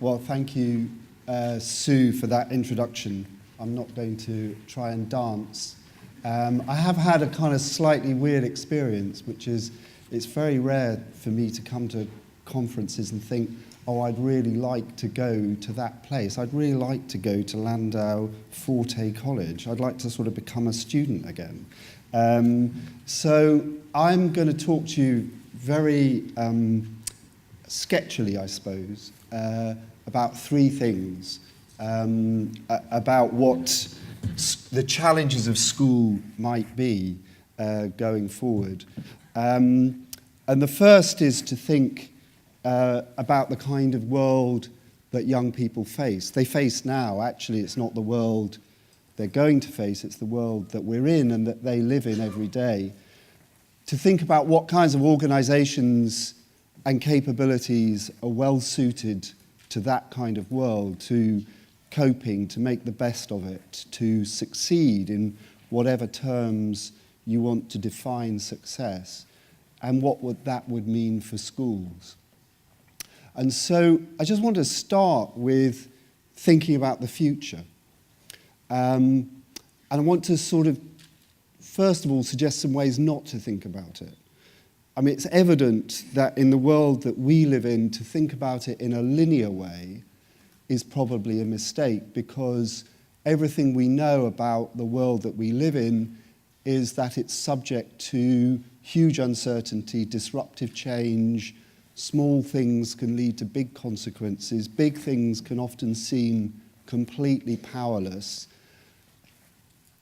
Well, thank you, Sue, for that introduction. I'm not going to try and dance. I have had a kind of slightly weird experience, which is it's very rare for me to come to conferences and think, oh, I'd really like to go to that place. I'd really like to go to Landau Forte College. I'd like to sort of become a student again. So I'm going to talk to you very sketchily, I suppose, about three things, about what the challenges of school might be going forward. And the first is to think about the kind of world that young people face. They face now. Actually, it's not the world they're going to face, it's the world that we're in and that they live in every day. To think about what kinds of organizations and capabilities are well suited to that kind of world, to coping, to make the best of it, to succeed in whatever terms you want to define success, and what that would mean for schools. And so I just want to start with thinking about the future. And I want to sort of, first of all, suggest some ways not to think about it. I mean, it's evident that in the world that we live in, to think about it in a linear way is probably a mistake, because everything we know about the world that we live in is that it's subject to huge uncertainty, disruptive change. Small things can lead to big consequences. Big things can often seem completely powerless.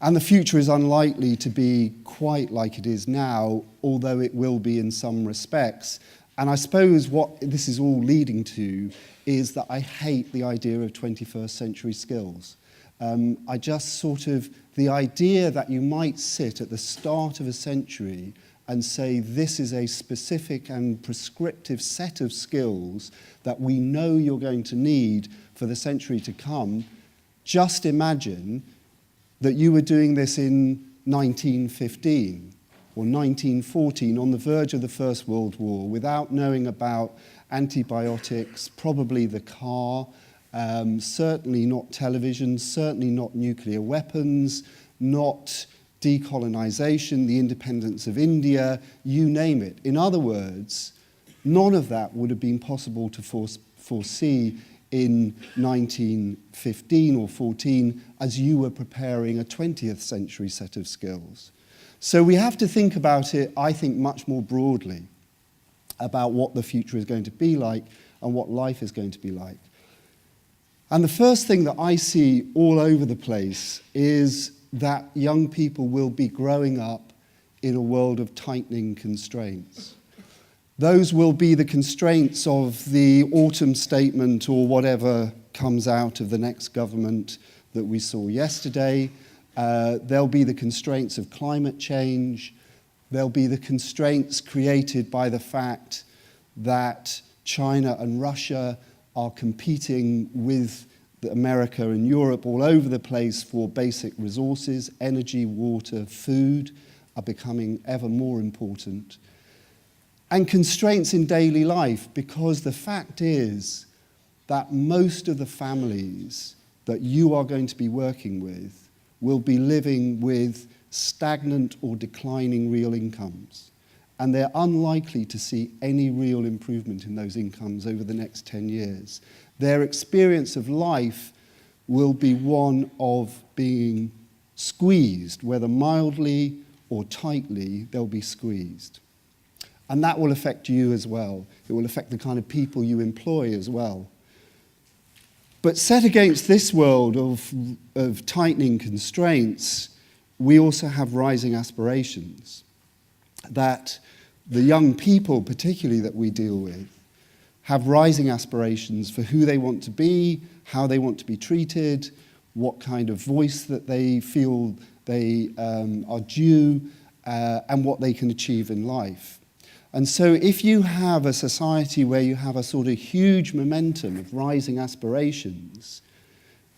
And the future is unlikely to be quite like it is now, although it will be in some respects. And I suppose what this is all leading to is that I hate the idea of 21st century skills. I just sort of, the idea that you might sit at the start of a century and say this is a specific and prescriptive set of skills that we know you're going to need for the century to come. Just imagine that you were doing this in 1915 or 1914 on the verge of the First World War without knowing about antibiotics, probably the car, certainly not television, certainly not nuclear weapons, not decolonization, the independence of India, you name it. In other words, none of that would have been possible to foresee in 1915 or 14 as you were preparing a 20th century set of skills. So we have to think about it, I think, much more broadly about what the future is going to be like and what life is going to be like. And the first thing that I see all over the place is that young people will be growing up in a world of tightening constraints. Those will be the constraints of the autumn statement or whatever comes out of the next government that we saw yesterday. There'll be the constraints of climate change. There'll be the constraints created by the fact that China and Russia are competing with America and Europe all over the place for basic resources. Energy, water, food are becoming ever more important. And constraints in daily life, because the fact is that most of the families that you are going to be working with will be living with stagnant or declining real incomes. And they're unlikely to see any real improvement in those incomes over the next 10 years. Their experience of life will be one of being squeezed, whether mildly or tightly, they'll be squeezed. And that will affect you as well. It will affect the kind of people you employ as well. But set against this world of tightening constraints, we also have rising aspirations. That the young people, particularly that we deal with, have rising aspirations for who they want to be, how they want to be treated, what kind of voice that they feel they are due, and what they can achieve in life. And so if you have a society where you have a sort of huge momentum of rising aspirations,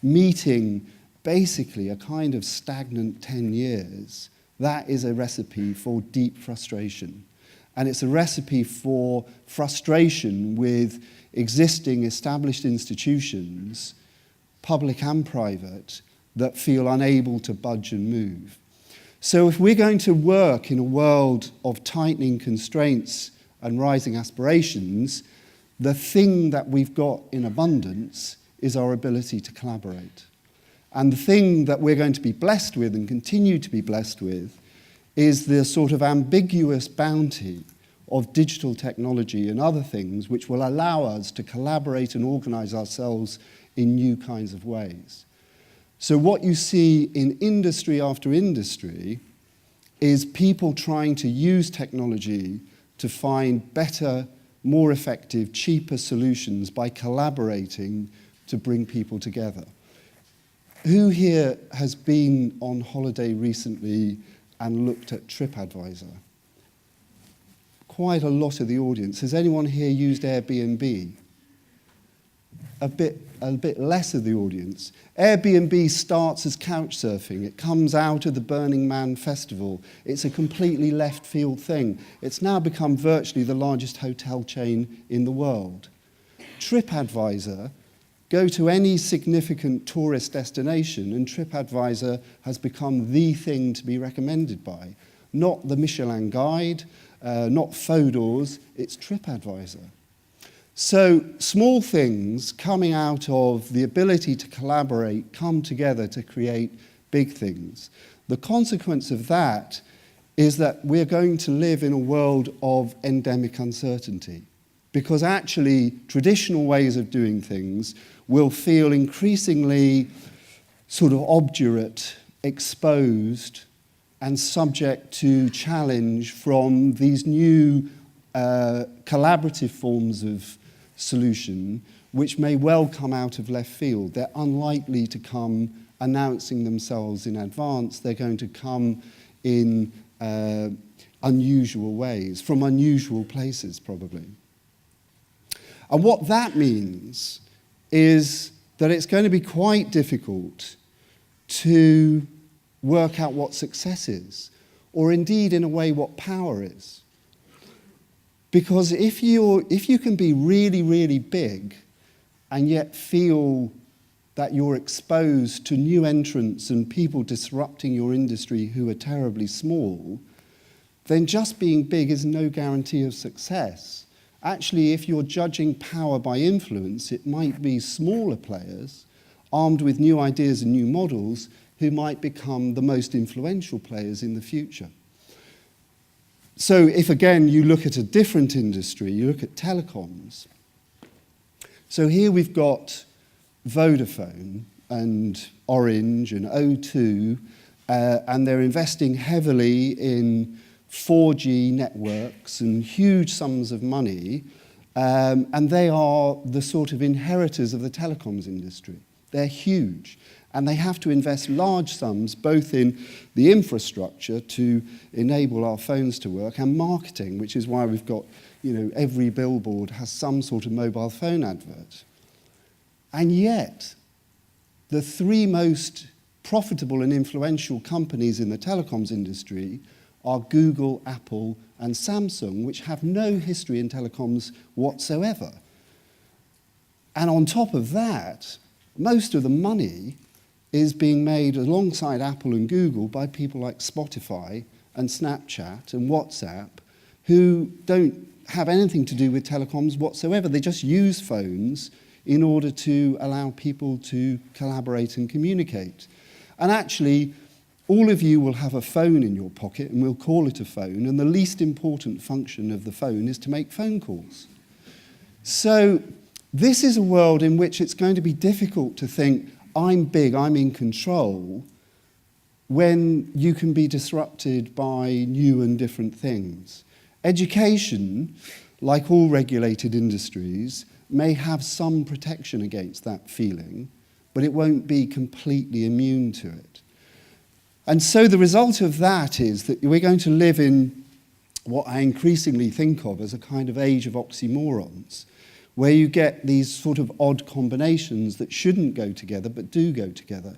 meeting basically a kind of stagnant 10 years, that is a recipe for deep frustration. And it's a recipe for frustration with existing established institutions, public and private, that feel unable to budge and move. So if we're going to work in a world of tightening constraints and rising aspirations, the thing that we've got in abundance is our ability to collaborate. And the thing that we're going to be blessed with and continue to be blessed with is the sort of ambiguous bounty of digital technology and other things which will allow us to collaborate and organize ourselves in new kinds of ways. So what you see in industry after industry is people trying to use technology to find better, more effective, cheaper solutions by collaborating to bring people together. Who here has been on holiday recently and looked at TripAdvisor? Quite a lot of the audience. Has anyone here used Airbnb? A bit less of the audience. Airbnb starts as couch surfing. It comes out of the Burning Man festival. It's a completely left field thing. It's now become virtually the largest hotel chain in the world. TripAdvisor, go to any significant tourist destination and TripAdvisor has become the thing to be recommended by. Not the Michelin guide, not Fodor's, it's TripAdvisor. So small things coming out of the ability to collaborate come together to create big things. The consequence of that is that we're going to live in a world of endemic uncertainty, because actually traditional ways of doing things will feel increasingly sort of obdurate, exposed, and subject to challenge from these new collaborative forms of solution, which may well come out of left field. They're unlikely to come announcing themselves in advance. They're going to come in unusual ways, from unusual places probably. And what that means is that it's going to be quite difficult to work out what success is, or indeed in a way what power is. Because if you can be really, really big and yet feel that you're exposed to new entrants and people disrupting your industry who are terribly small, then just being big is no guarantee of success. Actually, if you're judging power by influence, it might be smaller players armed with new ideas and new models who might become the most influential players in the future. So if, again, you look at a different industry, you look at telecoms. So here we've got Vodafone and Orange and O2, and they're investing heavily in 4G networks and huge sums of money, and they are the sort of inheritors of the telecoms industry. They're huge. And they have to invest large sums both in the infrastructure to enable our phones to work and marketing, which is why we've got, every billboard has some sort of mobile phone advert. And yet, the three most profitable and influential companies in the telecoms industry are Google, Apple, and Samsung, which have no history in telecoms whatsoever. And on top of that, most of the money is being made alongside Apple and Google by people like Spotify and Snapchat and WhatsApp, who don't have anything to do with telecoms whatsoever. They just use phones in order to allow people to collaborate and communicate. And actually, all of you will have a phone in your pocket, and we'll call it a phone, and the least important function of the phone is to make phone calls. So this is a world in which it's going to be difficult to think, I'm big, I'm in control, when you can be disrupted by new and different things. Education, like all regulated industries, may have some protection against that feeling, but it won't be completely immune to it. And so the result of that is that we're going to live in what I increasingly think of as a kind of age of oxymorons, where you get these sort of odd combinations that shouldn't go together but do go together.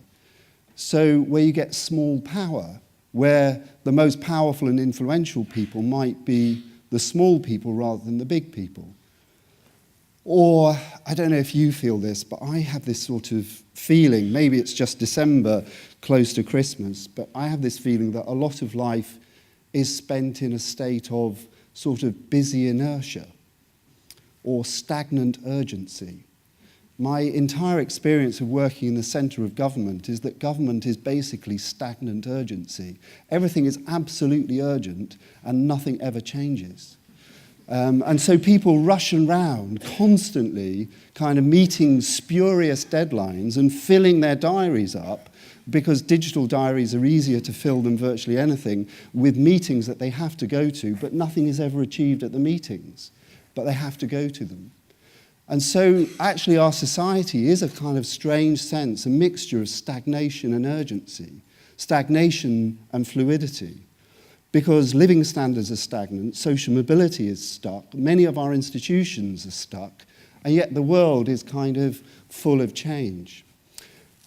So where you get small power, where the most powerful and influential people might be the small people rather than the big people. Or, I don't know if you feel this, but I have this sort of feeling, maybe it's just December, close to Christmas, but I have this feeling that a lot of life is spent in a state of sort of busy inertia or stagnant urgency. My entire experience of working in the centre of government is that government is basically stagnant urgency. Everything is absolutely urgent and nothing ever changes. And so people rush around constantly kind of meeting spurious deadlines and filling their diaries up, because digital diaries are easier to fill than virtually anything, with meetings that they have to go to, but nothing is ever achieved at the meetings, but they have to go to them. And so actually our society is a kind of strange sense, a mixture of stagnation and urgency, stagnation and fluidity. Because living standards are stagnant, social mobility is stuck, many of our institutions are stuck, and yet the world is kind of full of change.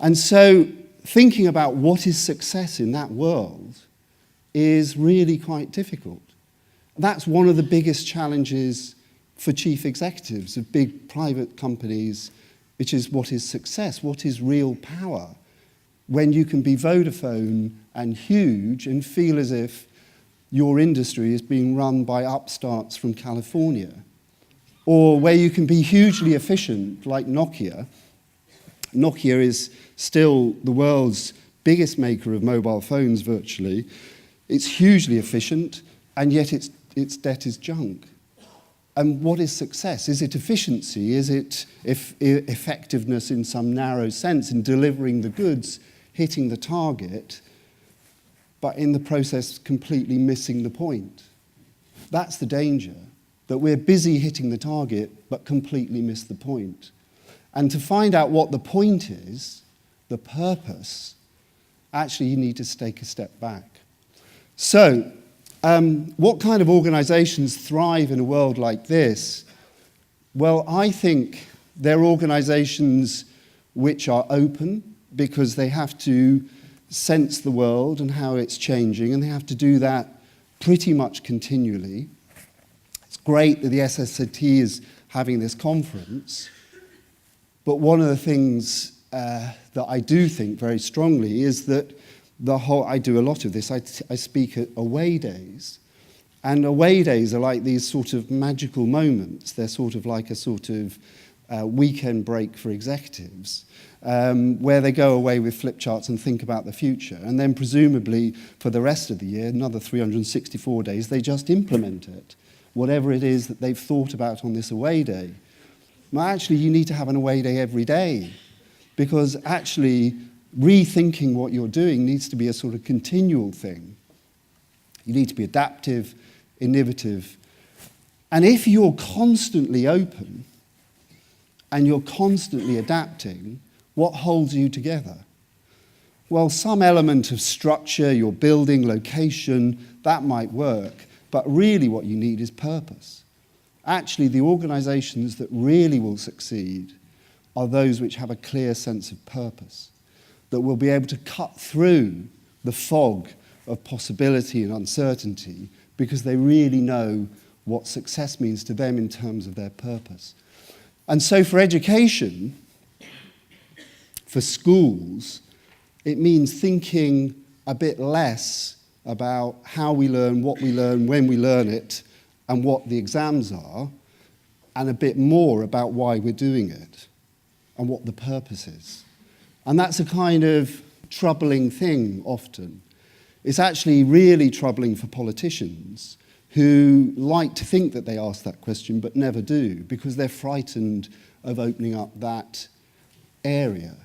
And so thinking about what is success in that world is really quite difficult. That's one of the biggest challenges for chief executives of big private companies, which is what is success, what is real power, when you can be Vodafone and huge and feel as if your industry is being run by upstarts from California, or where you can be hugely efficient like Nokia. Nokia is still the world's biggest maker of mobile phones virtually. It's hugely efficient, and yet its debt is junk. And what is success? Is it efficiency? Is it effectiveness in some narrow sense in delivering the goods, hitting the target, but in the process completely missing the point? That's the danger, that we're busy hitting the target but completely miss the point. And to find out what the point is, the purpose, actually you need to take a step back. So, what kind of organizations thrive in a world like this? Well, I think they're organizations which are open, because they have to sense the world and how it's changing, and they have to do that pretty much continually. It's great that the SSAT is having this conference, but one of the things that I do think very strongly is that I do a lot of this, I speak at away days, and away days are like these sort of magical moments. They're sort of like a sort of weekend break for executives, where they go away with flip charts and think about the future, and then presumably for the rest of the year, another 364 days, they just implement it, whatever it is that they've thought about on this away day. Well, actually, you need to have an away day every day, because actually rethinking what you're doing needs to be a sort of continual thing. You need to be adaptive, innovative, and if you're constantly open and you're constantly adapting, what holds you together? Well, some element of structure, your building, location, that might work, but really what you need is purpose. Actually, the organizations that really will succeed are those which have a clear sense of purpose, that will be able to cut through the fog of possibility and uncertainty, because they really know what success means to them in terms of their purpose. And so for education, for schools, it means thinking a bit less about how we learn, what we learn, when we learn it, and what the exams are, and a bit more about why we're doing it and what the purpose is. And that's a kind of troubling thing often. It's actually really troubling for politicians who like to think that they ask that question but never do, because they're frightened of opening up that area.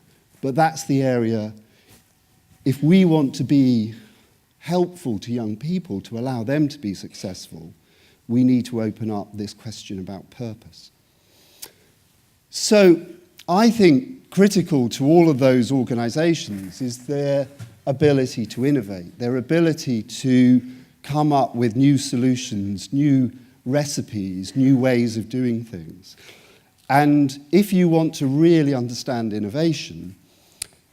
But that's the area, if we want to be helpful to young people, to allow them to be successful, we need to open up this question about purpose. So I think critical to all of those organizations is their ability to innovate, their ability to come up with new solutions, new recipes, new ways of doing things. And if you want to really understand innovation,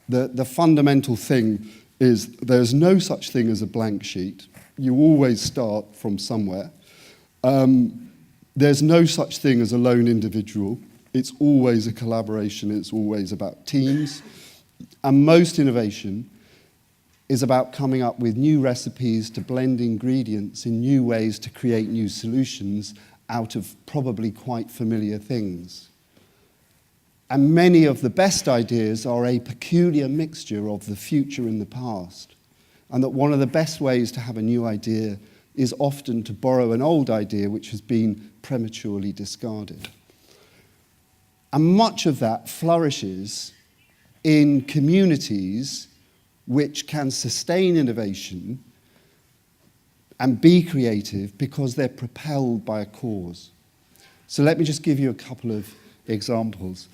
the fundamental thing is there's no such thing as a blank sheet. You always start from somewhere. There's no such thing as a lone individual. It's always a collaboration. It's always about teams. And most innovation is about coming up with new recipes to blend ingredients in new ways to create new solutions out of probably quite familiar things. And many of the best ideas are a peculiar mixture of the future and the past. And that one of the best ways to have a new idea is often to borrow an old idea which has been prematurely discarded. And much of that flourishes in communities which can sustain innovation and be creative because they're propelled by a cause. So let me just give you a couple of examples.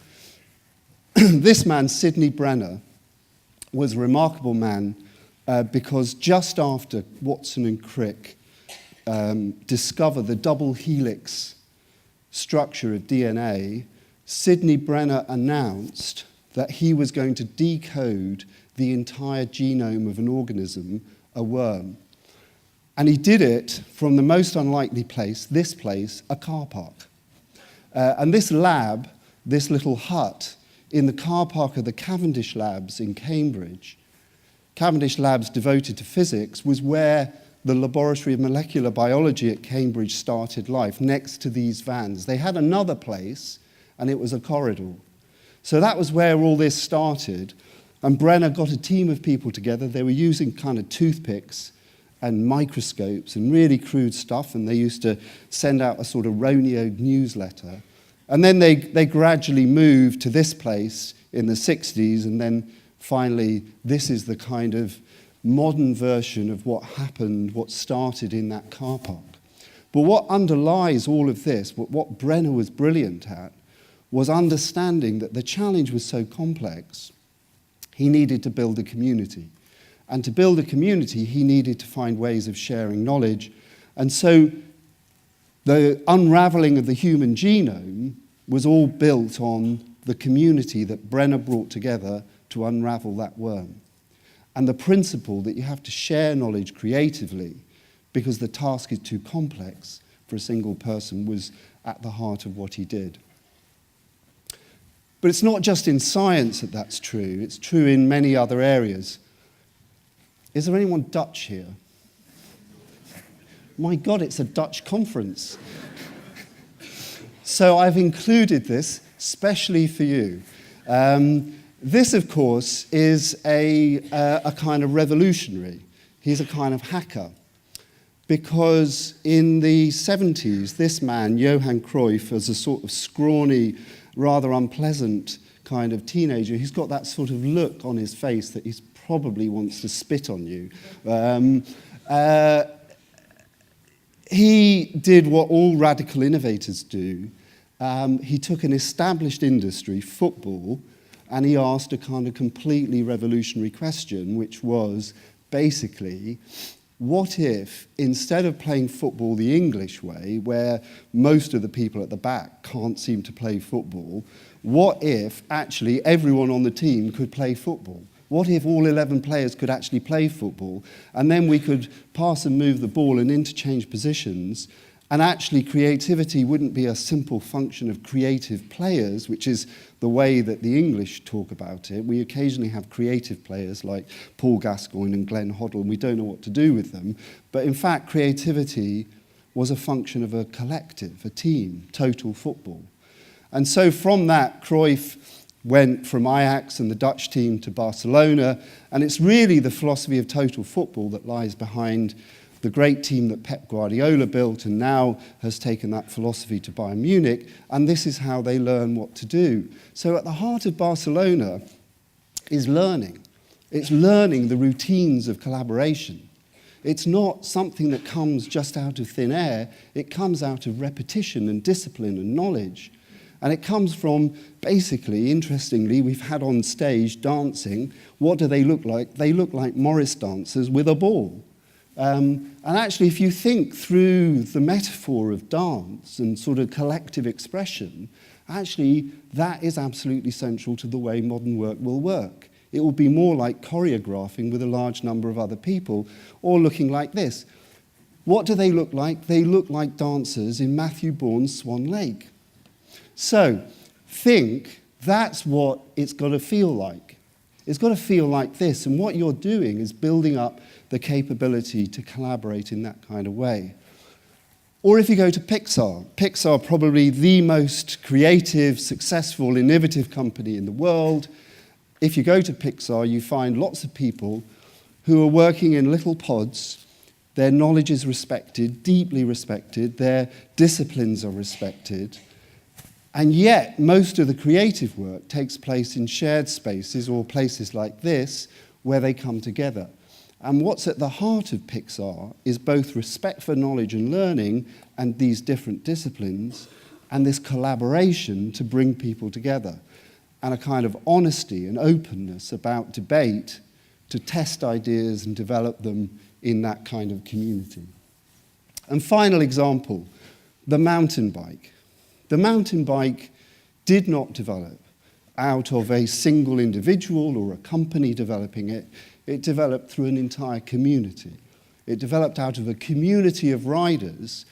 This man, Sidney Brenner, was a remarkable man because just after Watson and Crick discovered the double helix structure of DNA, Sidney Brenner announced that he was going to decode the entire genome of an organism, a worm. And he did it from the most unlikely place, this place, a car park. And this lab, this little hut in the car park of the Cavendish Labs in Cambridge, Cavendish Labs devoted to physics, was where the Laboratory of Molecular Biology at Cambridge started life, next to these vans. They had another place, and it was a corridor. So that was where all this started. And Brenner got a team of people together. They were using kind of toothpicks and microscopes and really crude stuff, and they used to send out a sort of roneoed newsletter. And then they gradually moved to this place in the 60s, and then finally this is the kind of modern version of what happened, what started in that car park. But what underlies all of this, what Brenner was brilliant at, was understanding that the challenge was so complex, he needed to build a community. And to build a community, he needed to find ways of sharing knowledge. And so the unraveling of the human genome was all built on the community that Brenner brought together to unravel that worm. And the principle that you have to share knowledge creatively because the task is too complex for a single person was at the heart of what he did. But it's not just in science that that's true. It's true in many other areas. Is there anyone Dutch here? My God, it's a Dutch conference. So I've included this specially for you. This, of course, is a kind of revolutionary. He's a kind of hacker. Because in the 70s, this man, Johan Cruyff, as a sort of scrawny, rather unpleasant kind of teenager, he's got that sort of look on his face that he probably wants to spit on you. He did what all radical innovators do. He took an established industry, football, and he asked a kind of completely revolutionary question, which was basically, what if, instead of playing football the English way, where most of the people at the back can't seem to play football, what if actually everyone on the team could play football? What if all 11 players could actually play football, and then we could pass and move the ball and interchange positions, and actually creativity wouldn't be a simple function of creative players, which is the way that the English talk about it. We occasionally have creative players like Paul Gascoigne and Glenn Hoddle, and we don't know what to do with them. But in fact, creativity was a function of a collective, a team, total football. And so from that, Cruyff went from Ajax and the Dutch team to Barcelona, and it's really the philosophy of total football that lies behind the great team that Pep Guardiola built and now has taken that philosophy to Bayern Munich, and this is how they learn what to do. So at the heart of Barcelona is learning. It's learning the routines of collaboration. It's not something that comes just out of thin air. It comes out of repetition and discipline and knowledge. And it comes from, basically, interestingly, we've had on stage dancing. What do they look like? They look like Morris dancers with a ball. And actually, if you think through the metaphor of dance and sort of collective expression, actually, that is absolutely central to the way modern work will work. It will be more like choreographing with a large number of other people, or looking like this. What do they look like? They look like dancers in Matthew Bourne's Swan Lake. So think that's what it's got to feel like. It's got to feel like this, and what you're doing is building up the capability to collaborate in that kind of way. Or if you go to Pixar, probably the most creative, successful, innovative company in the world. If you go to Pixar, you find lots of people who are working in little pods. Their knowledge is respected, deeply respected. Their disciplines are respected. And yet, most of the creative work takes place in shared spaces or places like this where they come together. And what's at the heart of Pixar is both respect for knowledge and learning and these different disciplines and this collaboration to bring people together and a kind of honesty and openness about debate to test ideas and develop them in that kind of community. And final example, the mountain bike. The mountain bike did not develop out of a single individual or a company developing it. It developed through an entire community. It developed out of a community of riders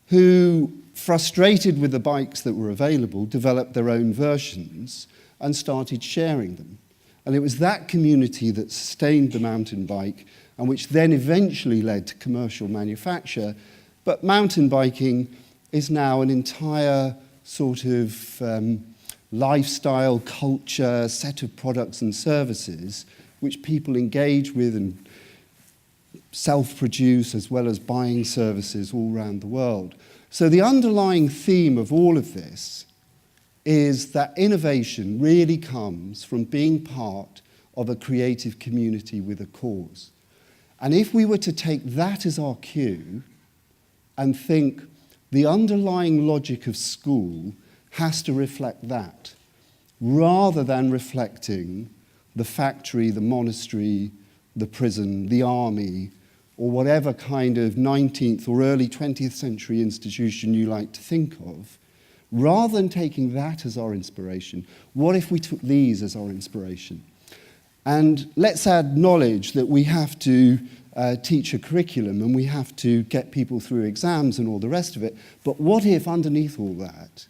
who, frustrated with the bikes that were available, developed their own versions and started sharing them. And it was that community that sustained the mountain bike and which then eventually led to commercial manufacture. But mountain biking is now an entire sort of lifestyle, culture, set of products and services which people engage with and self-produce as well as buying services all around the world. So the underlying theme of all of this is that innovation really comes from being part of a creative community with a cause. And if we were to take that as our cue and think the underlying logic of school has to reflect that, rather than reflecting the factory, the monastery, the prison, the army, or whatever kind of 19th or early 20th century institution you like to think of, rather than taking that as our inspiration, what if we took these as our inspiration? And let's add knowledge that we have to teach a curriculum and we have to get people through exams and all the rest of it. But what if underneath all that,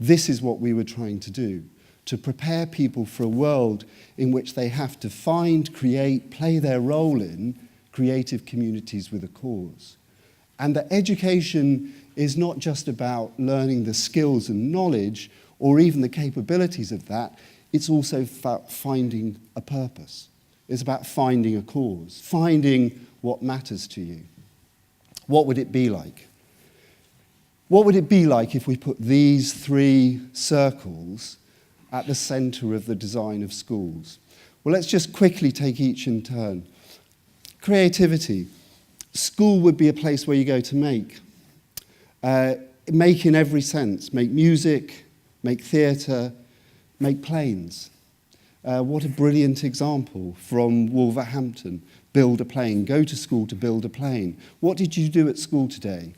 this is what we were trying to do? To prepare people for a world in which they have to find, create, play their role in creative communities with a cause. And that education is not just about learning the skills and knowledge or even the capabilities of that, it's also about finding a purpose. It's about finding a cause, finding what matters to you. What would it be like? What would it be like if we put these three circles at the center of the design of schools? Well, let's just quickly take each in turn. Creativity. School would be a place where you go to make. Make in every sense. Make music, make theatre, make planes. What a brilliant example from Wolverhampton. Build a plane. Go to school to build a plane. What did you do at school today?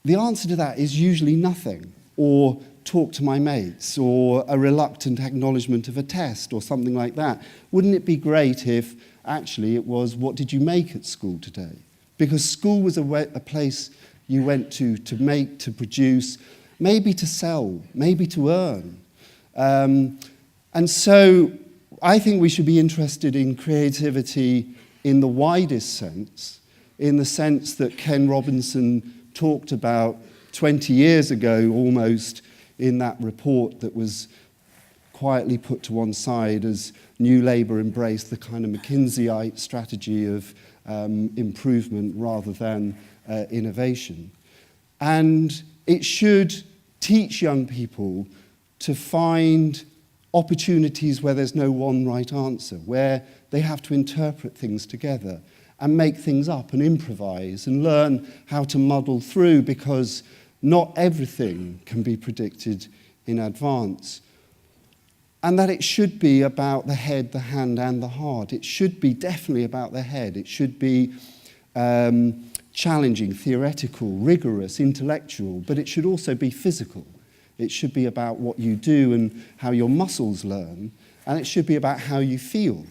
The answer to that is usually nothing, or talk to my mates, or a reluctant acknowledgement of a test, or something like that. Wouldn't it be great if actually it was, what did you make at school today? Because school was a place you went to make, to produce, maybe to sell, maybe to earn. And so I think we should be interested in creativity in the widest sense, in the sense that Ken Robinson talked about 20 years ago almost in that report that was quietly put to one side as New Labour embraced the kind of McKinseyite strategy of improvement rather than innovation. And it should teach young people to find opportunities where there's no one right answer, where they have to interpret things together and make things up and improvise and learn how to muddle through, because not everything can be predicted in advance. And that it should be about the head, the hand, and the heart. It should be definitely about the head. It should be challenging, theoretical, rigorous, intellectual, but it should also be physical. It should be about what you do and how your muscles learn, and it should be about how you feel.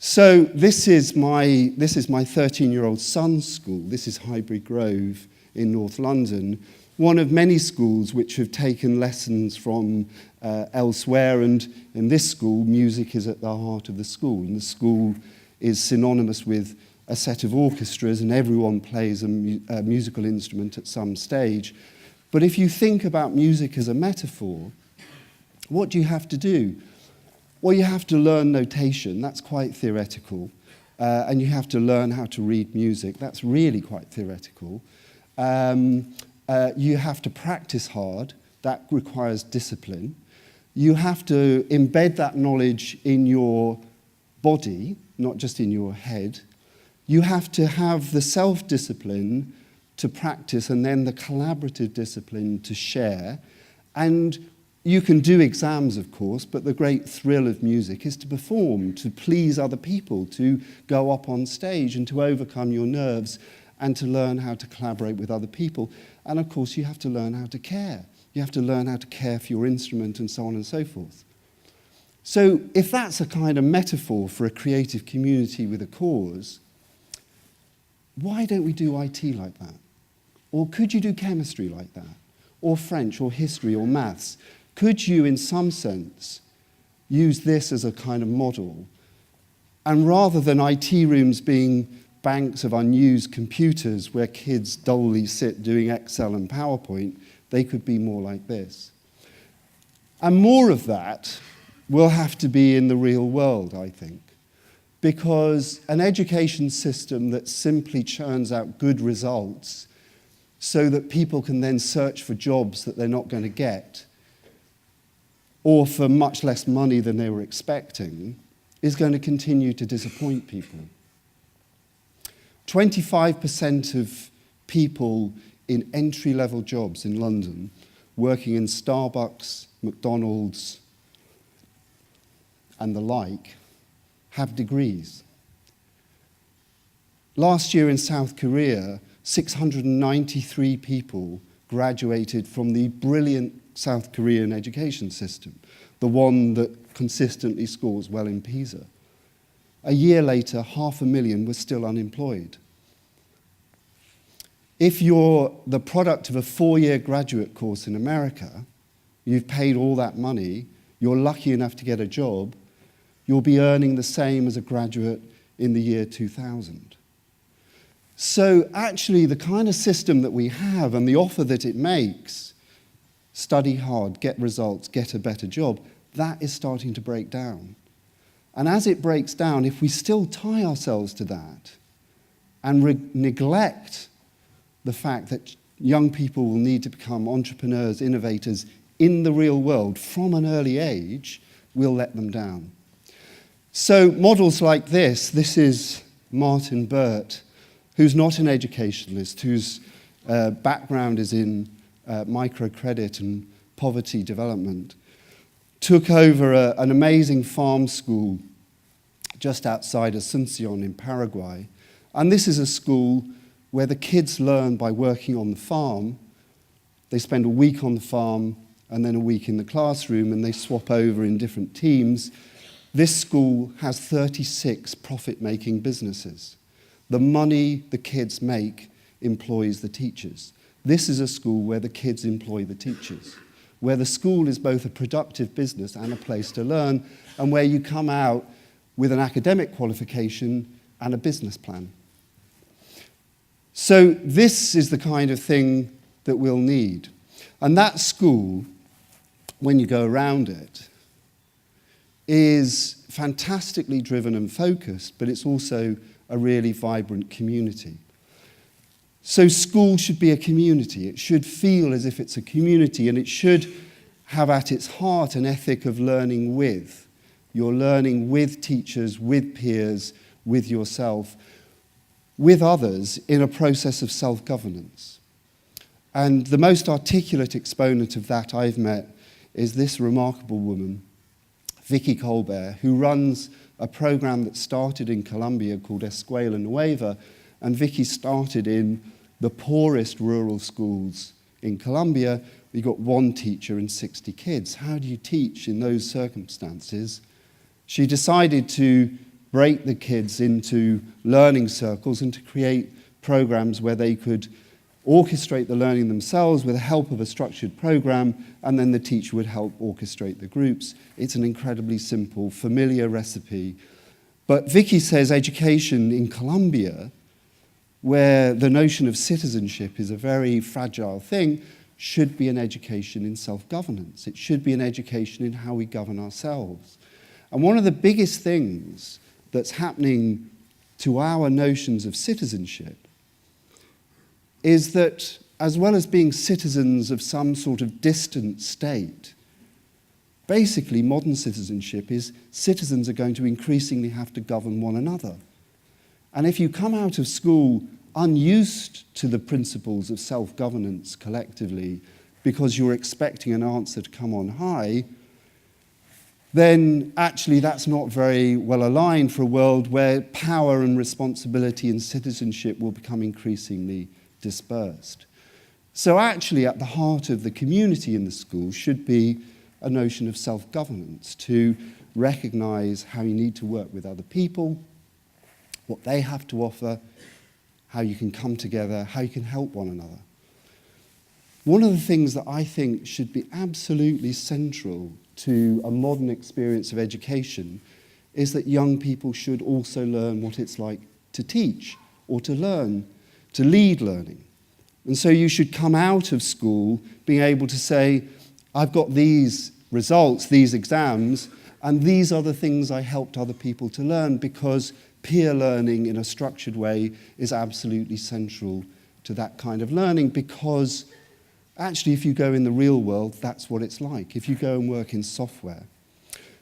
So this is my 13-year-old son's school. This is Highbury Grove in North London, one of many schools which have taken lessons from elsewhere, and in this school, music is at the heart of the school, and the school is synonymous with a set of orchestras, and everyone plays a musical instrument at some stage. But if you think about music as a metaphor, what do you have to do? Well, you have to learn notation. That's quite theoretical. And you have to learn how to read music. That's really quite theoretical. You have to practice hard. That requires discipline. You have to embed that knowledge in your body, not just in your head. You have to have the self-discipline to practice and then the collaborative discipline to share. And you can do exams, of course, but the great thrill of music is to perform, to please other people, to go up on stage and to overcome your nerves and to learn how to collaborate with other people. And of course, you have to learn how to care. You have to learn how to care for your instrument and so on and so forth. So if that's a kind of metaphor for a creative community with a cause, why don't we do IT like that? Or could you do chemistry like that? Or French, or history, or maths? Could you, in some sense, use this as a kind of model? And rather than IT rooms being banks of unused computers where kids dully sit doing Excel and PowerPoint, they could be more like this. And more of that will have to be in the real world, I think, because an education system that simply churns out good results so that people can then search for jobs that they're not going to get, or for much less money than they were expecting, is going to continue to disappoint people. 25% of people in entry-level jobs in London, working in Starbucks, McDonald's, and the like, have degrees. Last year in South Korea, 693 people graduated from the brilliant South Korean education system, the one that consistently scores well in PISA. A year later, 500,000 were still unemployed. If you're the product of a 4-year graduate course in America, you've paid all that money, you're lucky enough to get a job, you'll be earning the same as a graduate in the year 2000. So actually, the kind of system that we have and the offer that it makes, study hard, get results, get a better job, that is starting to break down. And as it breaks down, if we still tie ourselves to that and neglect the fact that young people will need to become entrepreneurs, innovators in the real world from an early age, we'll let them down. So models like this is Martin Burt, who's not an educationalist, whose background is in microcredit and poverty development, took over an amazing farm school just outside Asunción in Paraguay. And this is a school where the kids learn by working on the farm. They spend a week on the farm and then a week in the classroom, and they swap over in different teams. This school has 36 profit-making businesses. The money the kids make employs the teachers. This is a school where the kids employ the teachers, where the school is both a productive business and a place to learn, and where you come out with an academic qualification and a business plan. So this is the kind of thing that we'll need. And that school, when you go around it, is fantastically driven and focused, but it's also a really vibrant community. So school should be a community. It should feel as if it's a community, and it should have at its heart an ethic of learning with. You're learning with teachers, with peers, with yourself, with others in a process of self-governance. And the most articulate exponent of that I've met is this remarkable woman, Vicki Colbert, who runs a program that started in Colombia called Escuela Nueva, and Vicki started in the poorest rural schools in Colombia. We got one teacher and 60 kids. How do you teach in those circumstances? She decided to break the kids into learning circles and to create programs where they could orchestrate the learning themselves with the help of a structured program, and then the teacher would help orchestrate the groups. It's an incredibly simple, familiar recipe. But Vicki says education in Colombia, where the notion of citizenship is a very fragile thing, should be an education in self-governance. It should be an education in how we govern ourselves. And one of the biggest things that's happening to our notions of citizenship is that, as well as being citizens of some sort of distant state, basically modern citizenship is citizens are going to increasingly have to govern one another. And if you come out of school unused to the principles of self-governance collectively because you're expecting an answer to come on high, then actually that's not very well aligned for a world where power and responsibility and citizenship will become increasingly dispersed. So actually at the heart of the community in the school should be a notion of self-governance, to recognize how you need to work with other people, what they have to offer, how you can come together, how you can help one another. One of the things that I think should be absolutely central to a modern experience of education is that young people should also learn what it's like to teach or to learn, to lead learning. And so you should come out of school being able to say, I've got these results, these exams, and these are the things I helped other people to learn, because peer learning in a structured way is absolutely central to that kind of learning, because actually if you go in the real world, that's what it's like, if you go and work in software.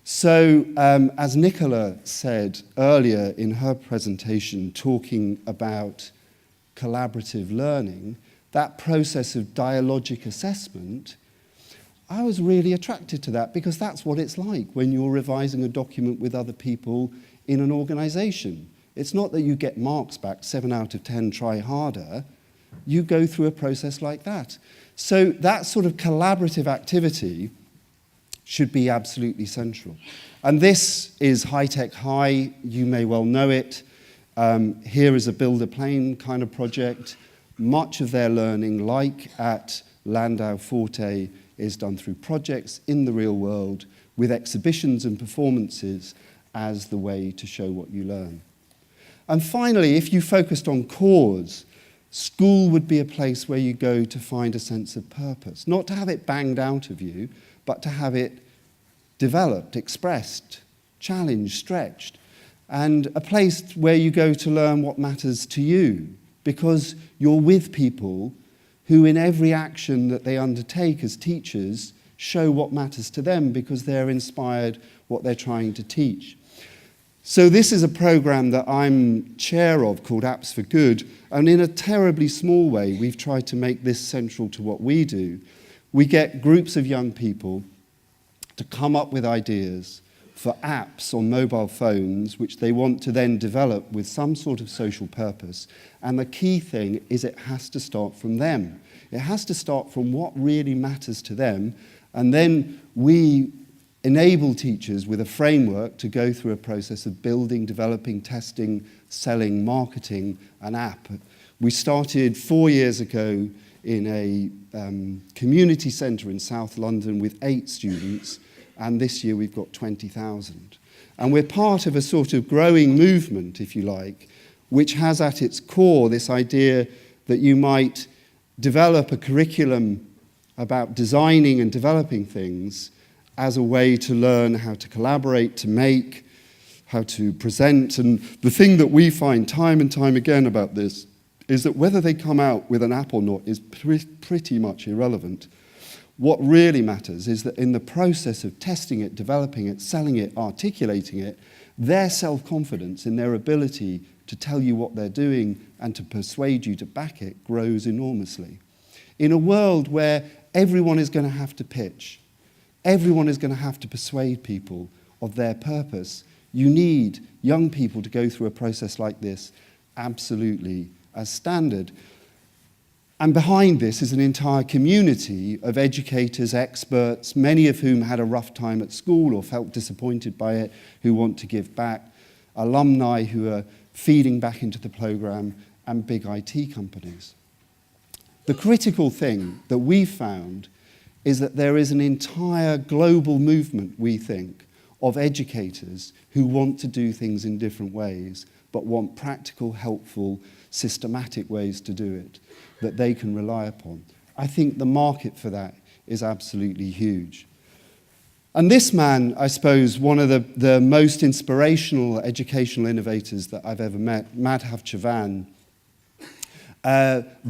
So as Nicola said earlier in her presentation, talking about collaborative learning, that process of dialogic assessment, I was really attracted to that, because that's what it's like when you're revising a document with other people in an organization. It's not that you get marks back, 7 out of 10, try harder. You go through a process like that. So that sort of collaborative activity should be absolutely central. And this is High Tech High. You may well know it. Here is a build a plane kind of project. Much of their learning, like at Landau Forte, is done through projects in the real world with exhibitions and performances as the way to show what you learn. And finally, if you focused on cause, school would be a place where you go to find a sense of purpose, not to have it banged out of you, but to have it developed, expressed, challenged, stretched, and a place where you go to learn what matters to you, because you're with people who in every action that they undertake as teachers show what matters to them, because they're inspired what they're trying to teach. So this is a program that I'm chair of called Apps for Good, and in a terribly small way we've tried to make this central to what we do. We get groups of young people to come up with ideas for apps on mobile phones which they want to then develop with some sort of social purpose. And the key thing is it has to start from them. It has to start from what really matters to them, and then we enable teachers with a framework to go through a process of building, developing, testing, selling, marketing an app. We started 4 years ago in a community centre in South London with 8 students, and this year we've got 20,000. And we're part of a sort of growing movement, if you like, which has at its core this idea that you might develop a curriculum about designing and developing things as a way to learn how to collaborate, to make, how to present. And the thing that we find time and time again about this is that whether they come out with an app or not is pretty much irrelevant. What really matters is that in the process of testing it, developing it, selling it, articulating it, their self-confidence in their ability to tell you what they're doing and to persuade you to back it grows enormously. In a world where everyone is going to have to pitch, everyone is going to have to persuade people of their purpose, you need young people to go through a process like this absolutely as standard. And behind this is an entire community of educators, experts, many of whom had a rough time at school or felt disappointed by it, who want to give back. alumni who are feeding back into the programme, and big IT companies. The critical thing that we've found is that there is an entire global movement, we think, of educators who want to do things in different ways, but want practical, helpful, systematic ways to do it that they can rely upon. I think the market for that is absolutely huge. And this man, I suppose, one of the most inspirational educational innovators that I've ever met, Madhav Chavan,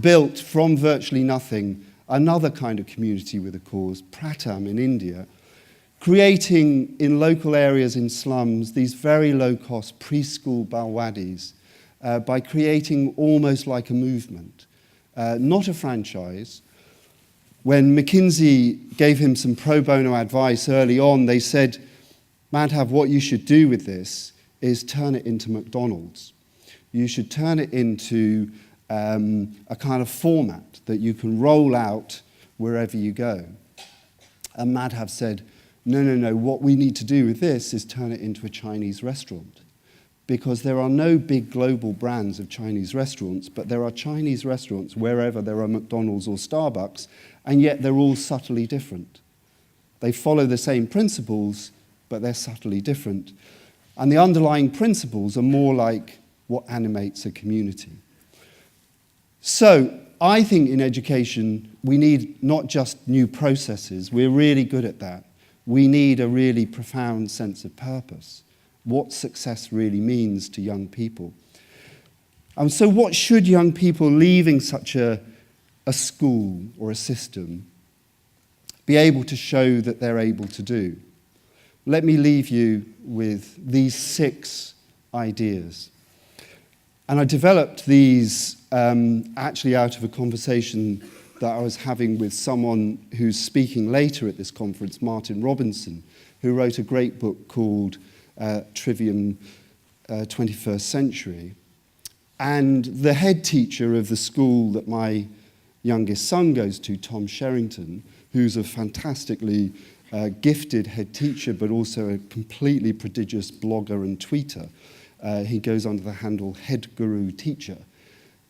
built from virtually nothing another kind of community with a cause, Pratham in India, creating in local areas in slums these very low-cost preschool balwadis by creating almost like a movement, not a franchise. When McKinsey gave him some pro bono advice early on, they said, Madhav, what you should do with this is turn it into McDonald's. You should turn it into a kind of format that you can roll out wherever you go. And Madhav said, no, what we need to do with this is turn it into a Chinese restaurant. Because there are no big global brands of Chinese restaurants, but there are Chinese restaurants wherever there are McDonald's or Starbucks, and yet they're all subtly different. They follow the same principles, but they're subtly different. And the underlying principles are more like what animates a community. So I think in education, we need not just new processes. We're really good at that. We need a really profound sense of purpose, what success really means to young people. And so what should young people leaving such a school or a system be able to show that they're able to do? Let me leave you with these 6 ideas. And I developed these actually out of a conversation that I was having with someone who's speaking later at this conference, Martin Robinson, who wrote a great book called Trivium 21st Century. And the head teacher of the school that my youngest son goes to, Tom Sherrington, who's a fantastically gifted head teacher, but also a completely prodigious blogger and tweeter. He goes under the handle Head Guru Teacher.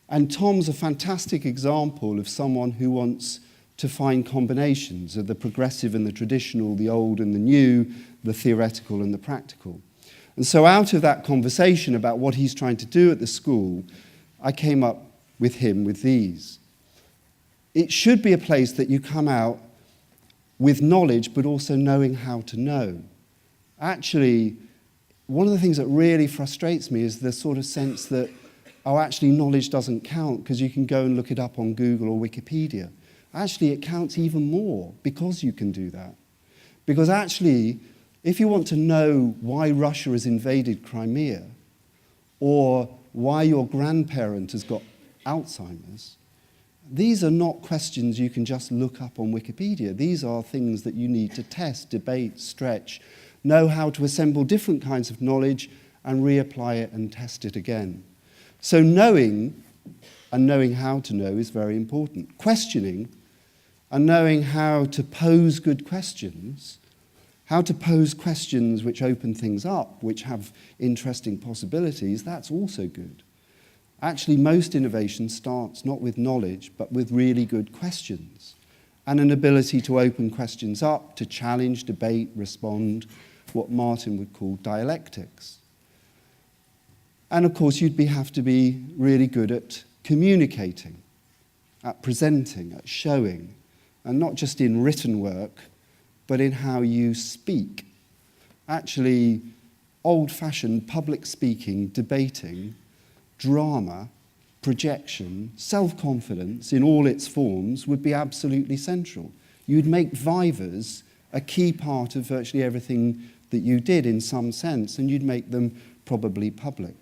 And Tom's a fantastic example of someone who wants to find combinations of the progressive and the traditional, the old and the new, the theoretical and the practical. And so out of that conversation about what he's trying to do at the school, I came up with him with these. It should be a place that you come out with knowledge, but also knowing how to know. Actually, one of the things that really frustrates me is the sort of sense that, oh, actually knowledge doesn't count because you can go and look it up on Google or Wikipedia. Actually, it counts even more because you can do that. Because actually, if you want to know why Russia has invaded Crimea, or why your grandparent has got Alzheimer's, these are not questions you can just look up on Wikipedia. These are things that you need to test, debate, stretch, know how to assemble different kinds of knowledge and reapply it and test it again. So knowing and knowing how to know is very important. Questioning and knowing how to pose good questions, how to pose questions which open things up, which have interesting possibilities, that's also good. Actually, most innovation starts not with knowledge, but with really good questions and an ability to open questions up, to challenge, debate, respond, what Martin would call dialectics. And of course, you'd have to be really good at communicating, at presenting, at showing, and not just in written work, but in how you speak. Actually, old-fashioned public speaking, debating, drama, projection, self-confidence in all its forms would be absolutely central. You'd make vivas a key part of virtually everything that you did in some sense, and you'd make them probably public.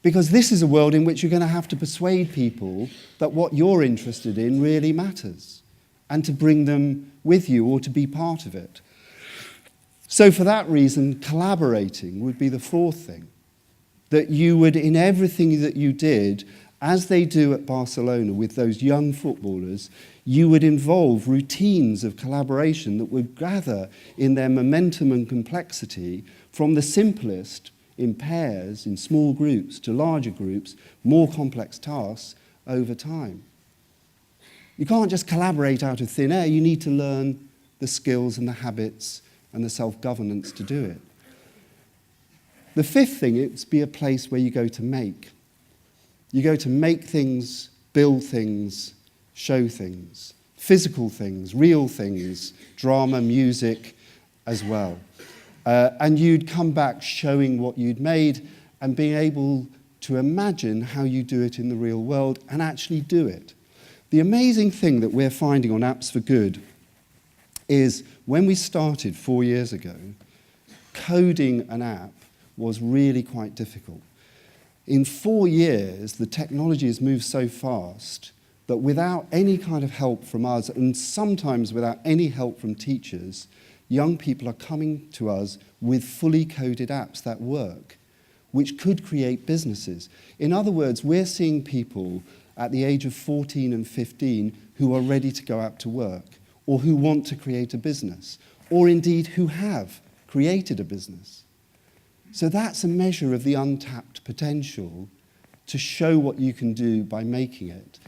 Because this is a world in which you're going to have to persuade people that what you're interested in really matters, and to bring them with you or to be part of it. So for that reason, collaborating would be the 4th thing. That you would, in everything that you did, as they do at Barcelona with those young footballers, you would involve routines of collaboration that would gather in their momentum and complexity from the simplest in pairs, in small groups, to larger groups, more complex tasks over time. You can't just collaborate out of thin air. You need to learn the skills and the habits and the self-governance to do it. The fifth thing is be a place where you go to make. You go to make things, build things, show things, physical things, real things, drama, music as well. And you'd come back showing what you'd made and being able to imagine how you do it in the real world and actually do it. The amazing thing that we're finding on Apps for Good is when we started 4 years ago, coding an app was really quite difficult. In 4 years, the technology has moved so fast that without any kind of help from us, and sometimes without any help from teachers, young people are coming to us with fully coded apps that work, which could create businesses. In other words, we're seeing people at the age of 14 and 15 who are ready to go out to work, or who want to create a business, or indeed who have created a business. So that's a measure of the untapped potential to show what you can do by making it.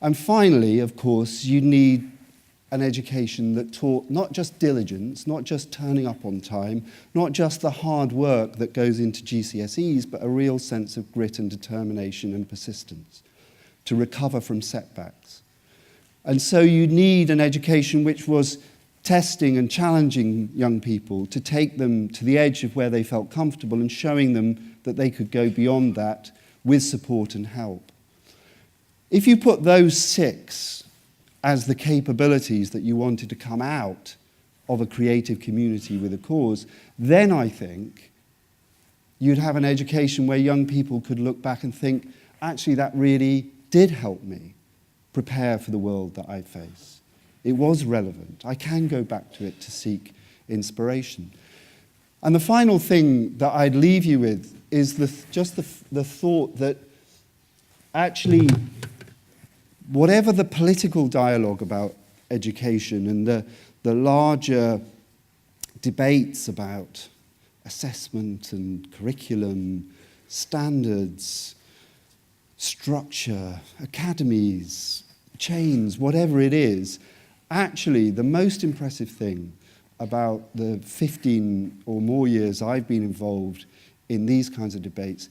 And finally, of course, you need an education that taught not just diligence, not just turning up on time, not just the hard work that goes into GCSEs, but a real sense of grit and determination and persistence to recover from setbacks. And so you need an education which was testing and challenging young people to take them to the edge of where they felt comfortable and showing them that they could go beyond that with support and help. If you put those 6 as the capabilities that you wanted to come out of a creative community with a cause, then I think you'd have an education where young people could look back and think, actually, that really did help me prepare for the world that I face. It was relevant. I can go back to it to seek inspiration. And the final thing that I'd leave you with is just the thought that actually, whatever the political dialogue about education and the larger debates about assessment and curriculum, standards, structure, academies, chains, whatever it is, actually the most impressive thing about the 15 or more years I've been involved in these kinds of debates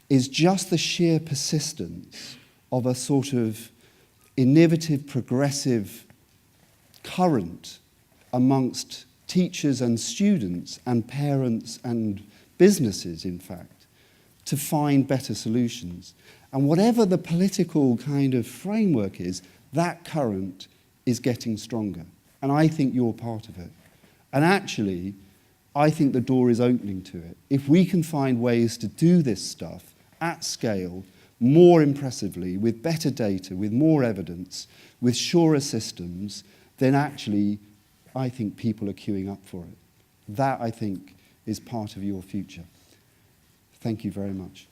is just the sheer persistence of a sort of innovative, progressive current amongst teachers and students and parents and businesses, in fact, to find better solutions. And whatever the political kind of framework is, that current is getting stronger. And I think you're part of it. And actually, I think the door is opening to it. If we can find ways to do this stuff at scale, more impressively, with better data, with more evidence, with surer systems, then actually, I think people are queuing up for it. That, I think, is part of your future. Thank you very much.